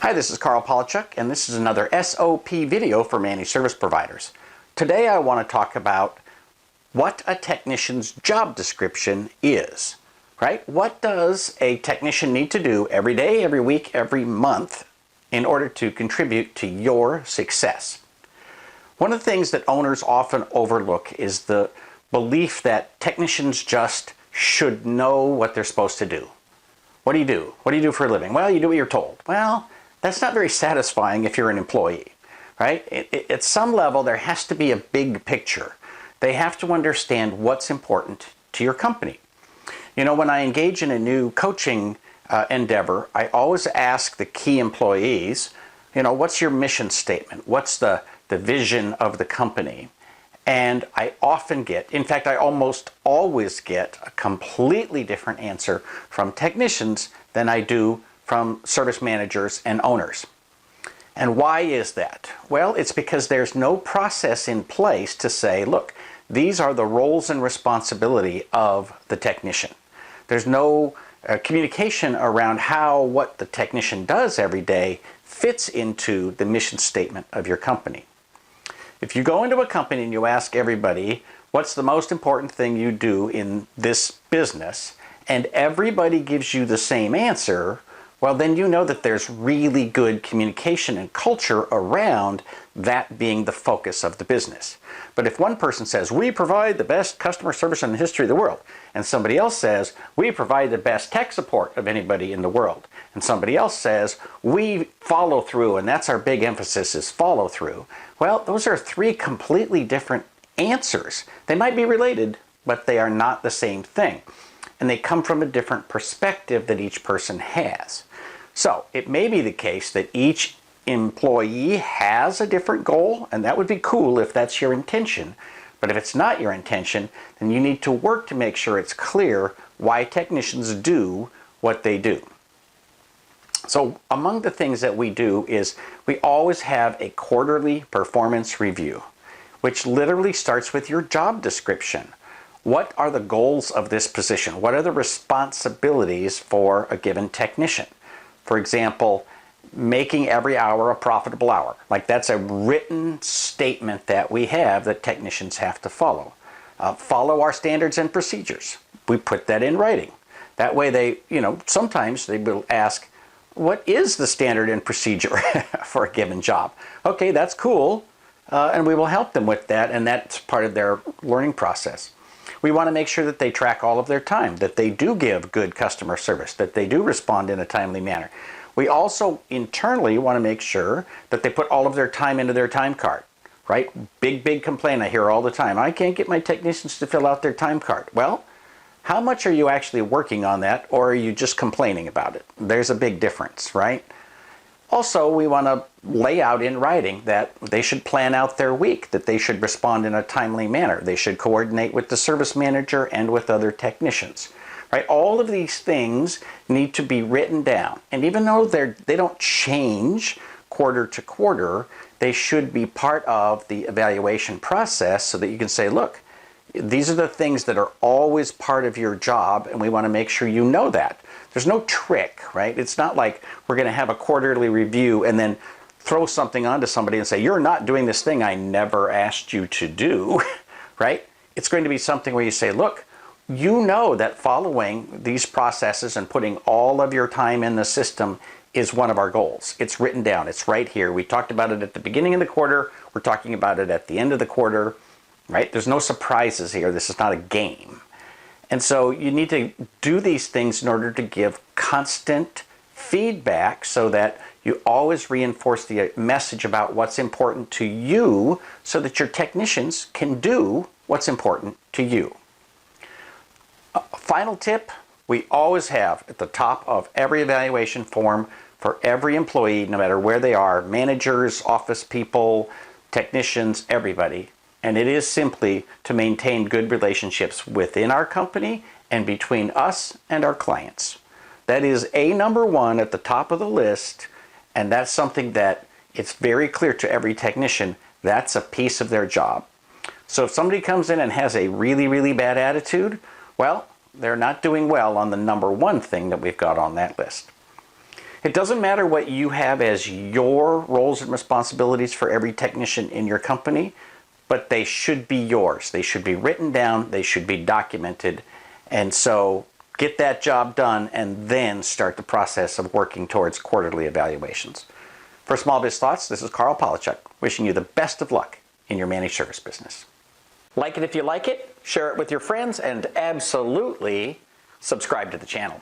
Hi, this is Carl Polachuk, and this is another SOP video for managed service providers. Today I want to talk about what a technician's job description is, right? What does a technician need to do every day, every week, every month in order to contribute to your success? One of the things that owners often overlook is the belief that technicians just should know what they're supposed to do. What do you do? What do you do for a living? Well, you do what you're told. Well, that's not very satisfying if you're an employee, right? At some level, there has to be a big picture. They have to understand what's important to your company. You know, when I engage in a new coaching endeavor, I always ask the key employees, you know, what's your mission statement? What's the vision of the company? And I often get, in fact, I almost always get a completely different answer from technicians than I do from service managers and owners. And why is that? Well, it's because there's no process in place to say, look, these are the roles and responsibility of the technician. There's no communication around how what the technician does every day fits into the mission statement of your company. If you go into a company and you ask everybody, what's the most important thing you do in this business, and everybody gives you the same answer, well, then you know that there's really good communication and culture around that being the focus of the business. But if one person says, we provide the best customer service in the history of the world, and somebody else says, we provide the best tech support of anybody in the world, and somebody else says, we follow through, and that's our big emphasis is follow through, well, those are three completely different answers. They might be related, but they are not the same thing. And they come from a different perspective that each person has. So it may be the case that each employee has a different goal, and that would be cool if that's your intention. But if it's not your intention, then you need to work to make sure it's clear why technicians do what they do. So among the things that we do is we always have a quarterly performance review, which literally starts with your job description. What are the goals of this position? What are the responsibilities for a given technician? For example, making every hour a profitable hour. Like that's a written statement that we have that technicians have to follow. Follow our standards and procedures. We put that in writing. That way they, sometimes they will ask, what is the standard and procedure for a given job? Okay, that's cool. And we will help them with that, and that's part of their learning process. We want to make sure that they track all of their time, that they do give good customer service, that they do respond in a timely manner. We also internally want to make sure that they put all of their time into their time card, right? Big complaint I hear all the time. I can't get my technicians to fill out their time card. Well, how much are you actually working on that, or are you just complaining about it? There's a big difference, right? Also, we want to lay out in writing that they should plan out their week, that they should respond in a timely manner. They should coordinate with the service manager and with other technicians. Right? All of these things need to be written down. And even though they don't change quarter to quarter, they should be part of the evaluation process so that you can say, look, these are the things that are always part of your job, and we want to make sure you know that. There's no trick, right? It's not like we're going to have a quarterly review and then throw something onto somebody and say, you're not doing this thing I never asked you to do, right? It's going to be something where you say, look, you know that following these processes and putting all of your time in the system is one of our goals. It's written down. It's right here. We talked about it at the beginning of the quarter. We're talking about it at the end of the quarter, right? There's no surprises here. This is not a game. And so you need to do these things in order to give constant feedback so that you always reinforce the message about what's important to you so that your technicians can do what's important to you. A final tip, we always have at the top of every evaluation form for every employee, no matter where they are, managers, office people, technicians, everybody. And it is simply to maintain good relationships within our company and between us and our clients. That is number one at the top of the list, and that's something that it's very clear to every technician that's a piece of their job. So if somebody comes in and has a really bad attitude, well, they're not doing well on the number one thing that we've got on that list. It doesn't matter what you have as your roles and responsibilities for every technician in your company, but they should be yours. They should be written down, they should be documented, and so get that job done and then start the process of working towards quarterly evaluations. For Small Biz Thoughts, this is Carl Polachuk, wishing you the best of luck in your managed service business. Like it if you like it, share it with your friends, and absolutely subscribe to the channel.